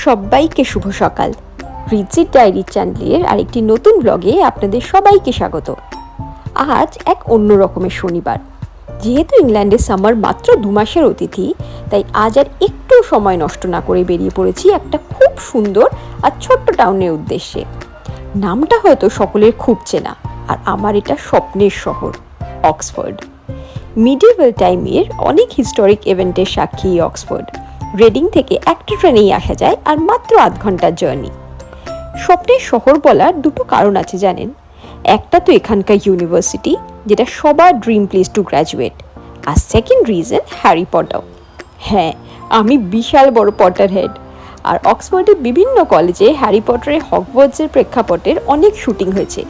সবাইকে শুভ সকাল। রিচিট ডায়েরি চ্যানেলের আরেকটি নতুন ব্লগে আপনাদের সবাইকে স্বাগত। আজ এক অন্য রকমের শনিবার। যেহেতু ইংল্যান্ডের সামার মাত্র 2 মাসের অতিথি, তাই আজ আর একটু সময় নষ্ট না করে বেরিয়ে পড়েছি একটা খুব সুন্দর আর ছোট্ট টাউনের উদ্দেশ্যে। নামটা হয়তো সকলের খুব চেনা, আর আমার এটা স্বপ্নের শহর, অক্সফোর্ড। মিডিয়েভাল টাইমের অনেক হিস্টোরিক ইভেন্টের সাক্ষী অক্সফোর্ড। রেডিং থেকে একটা ট্রেনেই আসা যায়, আর মাত্র 8 ঘন্টার জার্নি। স্বপ্নের শহর বলার দুটো কারণ আছে জানেন। একটা তো এখানকার ইউনিভার্সিটি, যেটা সবার ড্রিম প্লেস টু গ্র্যাজুয়েট। আর সেকেন্ড রিজন হ্যারি পটার। হ্যাঁ, আমি বিশাল বড় পটার হেড। আর অক্সফোর্ডের বিভিন্ন কলেজে হ্যারি পটারের হগওয়ার্টসের প্রেক্ষাপটের অনেক শুটিং হয়েছে।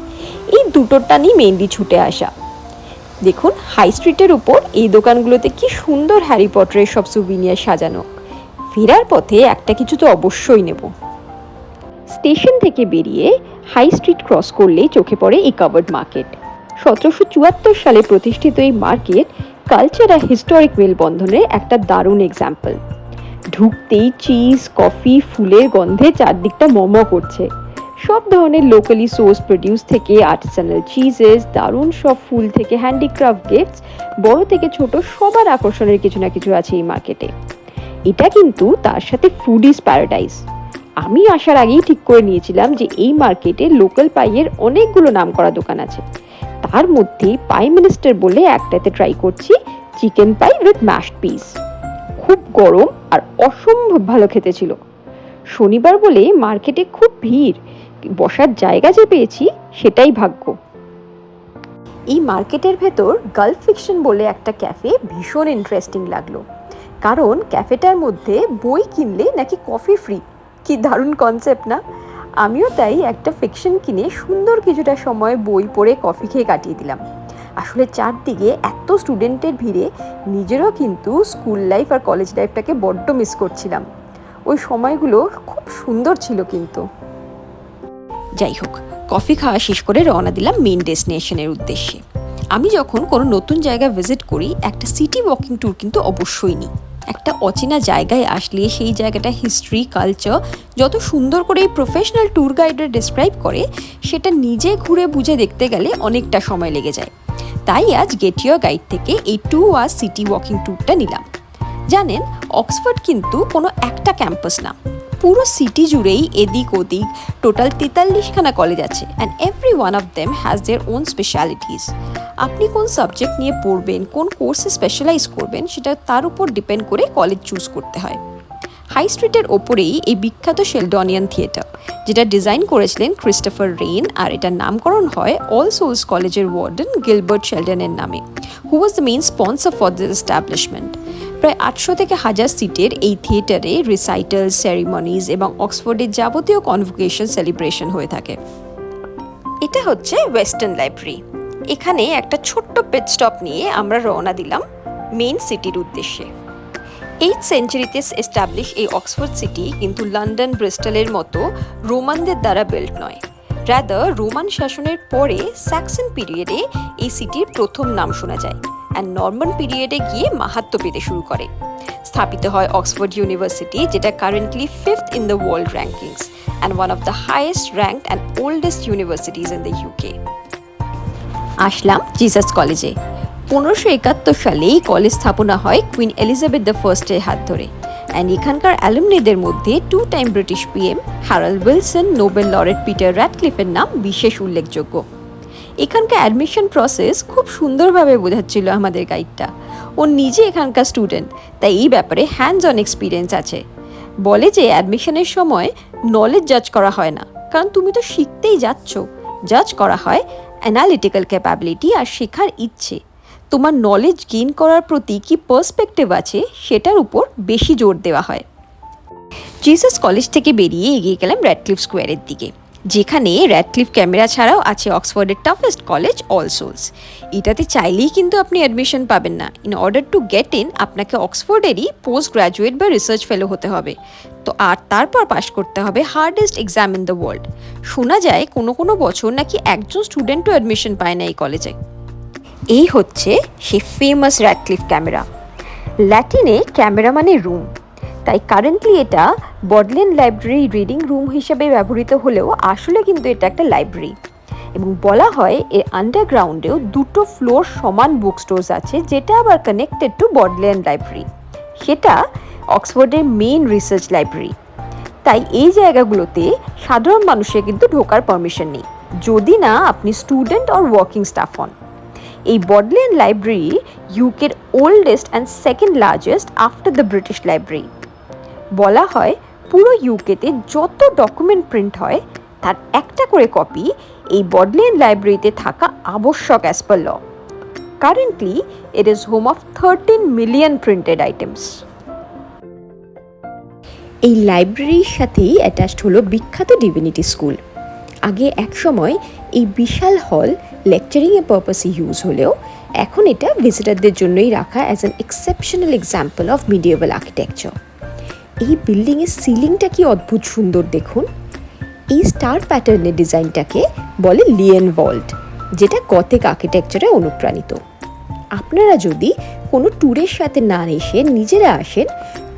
এই দুটোটা নিয়ে মেইনলি ছুটে আসা। দেখুন, হাই স্ট্রিটের উপর এই দোকানগুলোতে কি সুন্দর হ্যারি পটারের সব সুভিনিয়ার সাজানো। ফেরার পথে একটা কিছু তো অবশ্যই নেব। স্টেশন থেকে বেরিয়ে হাই স্ট্রিট ক্রস করলেই চোখে পড়ে এই কাভার্ড মার্কেট। 1774 সালে প্রতিষ্ঠিত এই মার্কেট কালচার আর হিস্টোরিক মেলবন্ধনের একটা দারুণ এক্সাম্পল। ঢুকতেই চিজ, কফি, ফুলের গন্ধে চারদিকটা মম করছে। সব ধরনের লোকালি সোর্স প্রডিউস থেকে আর্টিসানাল চিজেস, দারুণ সব ফুল থেকে হ্যান্ডিক্রাফট গিফটস, বড় থেকে ছোট সবার আকর্ষণের কিছু না কিছু আছে এই মার্কেটে। এটা কিন্তু তার সাথে ফুড ইজ প্যারাডাইস। আমি আসার আগেই ঠিক করে নিয়েছিলাম যে এই মার্কেটে লোকাল পাইয়ের অনেকগুলো নামকরা দোকান আছে। তার মধ্যে পাই মিনিস্টার বলে একটাতে ট্রাই করছি, chicken pi with mashed piece. খুব গরম আর অসম্ভব ভালো খেতে ছিল। শনিবার বলে মার্কেটে খুব ভিড়, বসার জায়গা যে পেয়েছি সেটাই ভাগ্য। এই মার্কেটের ভেতর গালফ ফিকশন বলে একটা ক্যাফে ভীষণ ইন্টারেস্টিং লাগলো, কারণ ক্যাফেটার মধ্যে বই কিনলে নাকি কফি ফ্রি। কি দারুণ কনসেপ্ট না? আমিও তাই একটা ফিকশন কিনে সুন্দর কিছুটা সময় বই পড়ে কফি খেয়ে কাটিয়ে দিলাম। আসলে চারদিকে এত স্টুডেন্টের ভিড়ে নিজেরও কিন্তু স্কুল লাইফ আর কলেজ লাইফটাকে বড্ড মিস করছিলাম। ওই সময়গুলো খুব সুন্দর ছিল কিন্তু। যাই হোক, কফি খাওয়া শেষ করে রওনা দিলাম মেইন ডেস্টিনেশনের উদ্দেশ্যে। আমি যখন কোনো নতুন জায়গা ভিজিট করি, একটা সিটি ওয়াকিং ট্যুর কিন্তু অবশ্যই নিই। একটা অচেনা জায়গায় আসলে সেই জায়গাটা হিস্ট্রি, কালচার যত সুন্দর করে এই প্রফেশনাল ট্যুর গাইডরা ডিসক্রাইব করে, সেটা নিজে ঘুরে বুঝে দেখতে গেলে অনেকটা সময় লেগে যায়। তাই আজ গেট ইয়োর গাইড থেকে এই 2 আওয়ার সিটি ওয়াকিং ট্যুরটা নিলাম। জানেন, অক্সফোর্ড কিন্তু কোনো একটা ক্যাম্পাস না, পুরো সিটি জুড়েই এদিক ওদিক টোটাল 43খানা কলেজ আছে, and every one of them has their own specialities. আপনি কোন সাবজেক্ট নিয়ে পড়বেন, কোন কোর্সে স্পেশালাইজ করবেন, সেটা তার উপর ডিপেন্ড করে কলেজ চুজ করতে হয়। হাই স্ট্রিটের ওপরেই এই বিখ্যাত শেলডনিয়ান থিয়েটার, যেটা ডিজাইন করেছিলেন ক্রিস্টোফার রেইন, আর এটার নামকরণ হয় অল সোলস কলেজের ওয়ার্ডেন গিলবার্ট শেলডনের নামে, who was the main sponsor for this establishment. প্রায় 800 থেকে 1000 সিটের এই থিয়েটারে রিসাইটাল, সেরিমনিজ এবং অক্সফোর্ডের যাবতীয় কনভোকেশন সেলিব্রেশন হয়ে থাকে। এটা হচ্ছে ওয়েস্টার্ন লাইব্রেরি। এখানে একটা ছোট্ট পেট স্টপ নিয়ে আমরা রওনা দিলাম মেইন সিটির উদ্দেশ্যে। 8th সেঞ্চুরিতে এস্টাবলিশ এই অক্সফোর্ড সিটি কিন্তু লন্ডন, ব্রিস্টলের মতো রোমানদের দ্বারা বিল্ড নয়। রাদার রোমান শাসনের পরে স্যাক্সন পিরিয়ডে এই সিটির প্রথম নাম শোনা যায়, অ্যান্ড নর্মান পিরিয়ডে গিয়ে মাহাত্ম্য পেতে শুরু করে। স্থাপিত হয় অক্সফোর্ড ইউনিভার্সিটি, যেটা currently 5th in the world rankings and one of the highest ranked and oldest universities in the UK. Aslam Jesus কলেজে। 1571 সালে এই কলেজ স্থাপনা হয় কুইন এলিজাবেথ দ্য ফার্স্টের হাত ধরে, অ্যান্ড এখানকার অ্যালুমনিদের মধ্যে 2 time British PM Harold Wilson, Nobel laureate Peter র্যাডক্লিফের নাম বিশেষ উল্লেখযোগ্য। এখানকার অ্যাডমিশন প্রসেস খুব সুন্দরভাবে বোঝাচ্ছিল আমাদের গাইডটা। ও নিজে এখানকার স্টুডেন্ট, তাই এই ব্যাপারে হ্যান্ডস অন এক্সপিরিয়েন্স আছে। বলে যে অ্যাডমিশনের সময় নলেজ জাজ করা হয় না, কারণ তুমি তো শিখতেই যাচ্ছ। জাজ করা হয় অ্যানালিটিক্যাল ক্যাপাবিলিটি আর শেখার ইচ্ছে। তোমার নলেজ গেইন করার প্রতি কি পার্সপেক্টিভ আছে, সেটার উপর বেশি জোর দেওয়া হয়। জিসাস কলেজ থেকে বেরিয়ে এগিয়ে গেলাম র্যাডক্লিফ স্কোয়ারের দিকে, যেখানে র্যাডক্লিফ ক্যামেরা ছাড়াও আছে অক্সফোর্ডের টাফেস্ট কলেজ অল সোলস। এটাতে চাইলেই কিন্তু আপনি অ্যাডমিশন পাবেন না। In order to get in আপনাকে অক্সফোর্ডেরই পোস্ট গ্র্যাজুয়েট বা রিসার্চ ফেলো হতে হবে। তো আর তারপর পাশ করতে হবে hardest exam in the world. শোনা যায় কোনো বছর নাকি একজন স্টুডেন্টও অ্যাডমিশন পায় না এই কলেজে। এই হচ্ছে সেই ফেমাস র্যাডক্লিফ ক্যামেরা। ল্যাটিনে ক্যামেরা মানে রুম, তাই কারেন্টলি এটা বডলেন্ড লাইব্রেরি রিডিং রুম হিসেবে ব্যবহৃত হলেও আসলে কিন্তু এটা একটা লাইব্রেরি। এবং বলা হয় এর আন্ডারগ্রাউন্ডেও 2টো ফ্লোর সমান বুক স্টোর্স আছে, যেটা আবার কানেক্টেড টু বডলেন্ড লাইব্রেরি। সেটা অক্সফোর্ডের মেইন রিসার্চ লাইব্রেরি। তাই এই জায়গাগুলোতে সাধারণ মানুষের কিন্তু ঢোকার পারমিশন নেই, যদি না আপনি স্টুডেন্ট অর ওয়ার্কিং স্টাফ হন। এই বডলেন্ড লাইব্রেরি ইউকের oldest and second largest after the British Library. বলা হয় পুরো ইউকেতে যত ডকুমেন্ট প্রিন্ট হয় তার একটা করে কপি এই বডলেন্ড লাইব্রেরিতে থাকা আবশ্যক as per law. Currently it is home of 13 million printed items. এই লাইব্রেরির সাথেই অ্যাটাচড হলো বিখ্যাত ডিভিনিটি স্কুল। আগে এক সময় এই বিশাল হল লেকচারিংয়ের পারপাসে ইউজ হলেও এখন এটা ভিজিটারদের জন্যই রাখা as an exceptional example of medieval architecture. এই বিল্ডিংয়ের সিলিংটা কি অদ্ভুত সুন্দর দেখুন। এই স্টার প্যাটার্নের ডিজাইনটাকে বলে লিয়েন ভল্ট, যেটা গথিক আর্কিটেকচারে অনুপ্রাণিত। আপনারা যদি কোনো ট্যুরের সাথে না এসে নিজেরা আসেন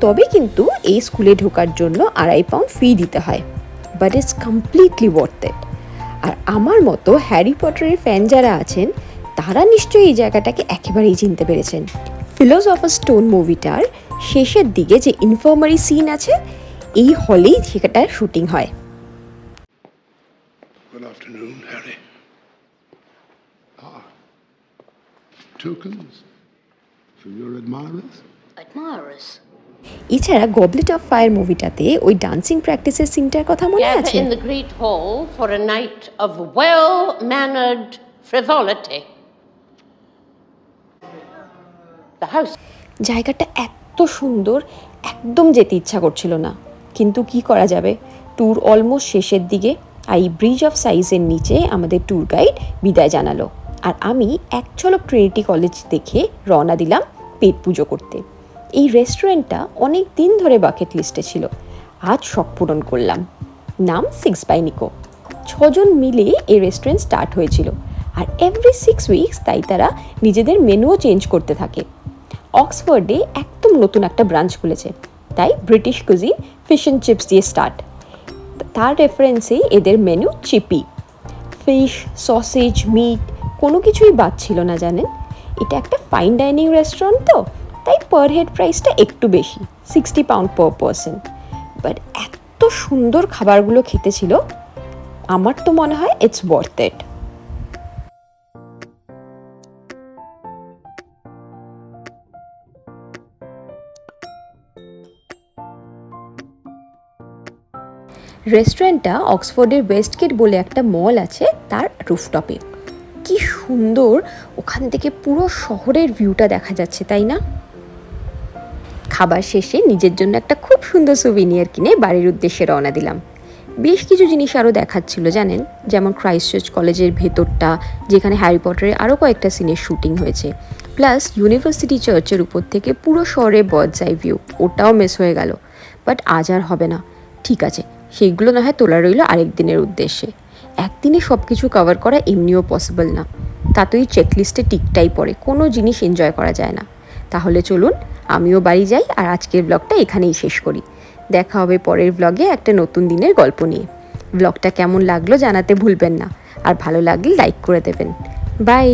তবে কিন্তু এই স্কুলে ঢোকার জন্য 2.5 পাউন্ড ফি দিতে হয়, but it's completely worth it. আর আমার মতো হ্যারি পটারের ফ্যান যারা আছেন তারা নিশ্চয়ই এই জায়গাটাকে একেবারেই চিনতে পেরেছেন। ফিলোসফার স্টোন মুভিটার শেষের দিকে যে ইনফার্মারি সিন আছে, এই হলেই সেটার শুটিং হয়। Good afternoon, Harry. Tokens from your admirers? Admirers? এছাড়া গবলেট অফ ফায়ার মুভিটাতে ওই ডান্সিং প্র্যাকটিসের সিনটার কথা মনে আছে? In the great hall for a night of well-mannered frivolity. The house. জায়গাটা এত সুন্দর, একদম যেতে ইচ্ছা করছিল না, কিন্তু কি করা যাবে, ট্যুর অলমোস্ট শেষের দিকে। আর এই ব্রিজ অফ সাইজের নিচে আমাদের ট্যুর গাইড বিদায় জানালো, আর আমি এক ঝলক ট্রিনিটি কলেজ দেখে রওনা দিলাম পেট পুজো করতে। এই রেস্টুরেন্টটা অনেক দিন ধরে বাকেট লিস্টে ছিল, আজ শখ পূরণ করলাম। নাম 6 বাই নিকো। 6 জন মিলে এই রেস্টুরেন্ট স্টার্ট হয়েছিল, আর এভরি 6 উইকস তাই তারা নিজেদের মেনুও চেঞ্জ করতে থাকে। অক্সফোর্ডে একদম নতুন একটা ব্রাঞ্চ খুলেছে, তাই British cuisine fish and chips দিয়ে স্টার্ট। তার রেফারেন্সেই এদের মেনু চিপি। ফিশ, সসেজ, মিট কোনো কিছুই বাদ ছিল না জানেন। এটা একটা ফাইন ডাইনিং রেস্টুরেন্ট তো, তাই পার হেড প্রাইসটা একটু বেশি, 60 পাউন্ড পার পারসন। বাট এত সুন্দর খাবারগুলো খেতে ছিল, আমার তো মনে হয় ইটস ওয়ার্থ ইট। রেস্টুরেন্টটা অক্সফোর্ডের ওয়েস্টগেট বলে একটা মল আছে তার রুফটপে। কি সুন্দর ওখান থেকে পুরো শহরের ভিউটা দেখা যাচ্ছে, তাই না? খাবার শেষে নিজের জন্য একটা খুব সুন্দর সুভিনিয়ার কিনে বাড়ির উদ্দেশ্যে রওনা দিলাম। বেশ কিছু জিনিস আরও দেখাচ্ছিল জানেন, যেমন ক্রাইস্টচার্চ কলেজের ভেতরটা, যেখানে হ্যারি পটারের আরও কয়েকটা সিনের শুটিং হয়েছে, প্লাস ইউনিভার্সিটি চার্চের উপর থেকে পুরো শহরের বার্ডস আই ভিউ, ওটাও মিস হয়ে গেল। বাট আজ আর হবে না, ঠিক আছে, সেইগুলো না হয় তোলা রইল আরেক দিনের উদ্দেশ্যে। একদিনে সব কিছু কভার করা এমনিও পসিবল না, তাতেই চেকলিস্টে টিকটাই পড়ে, কোনো জিনিস এনজয় করা যায় না। তাহলে চলুন আমিও বাড়ি যাই, আর আজকের ব্লগটা এখানেই শেষ করি। দেখা হবে পরের ব্লগে একটা নতুন দিনের গল্প নিয়ে। ব্লগটা কেমন লাগলো জানাতে ভুলবেন না, আর ভালো লাগলে লাইক করে দেবেন। বাই।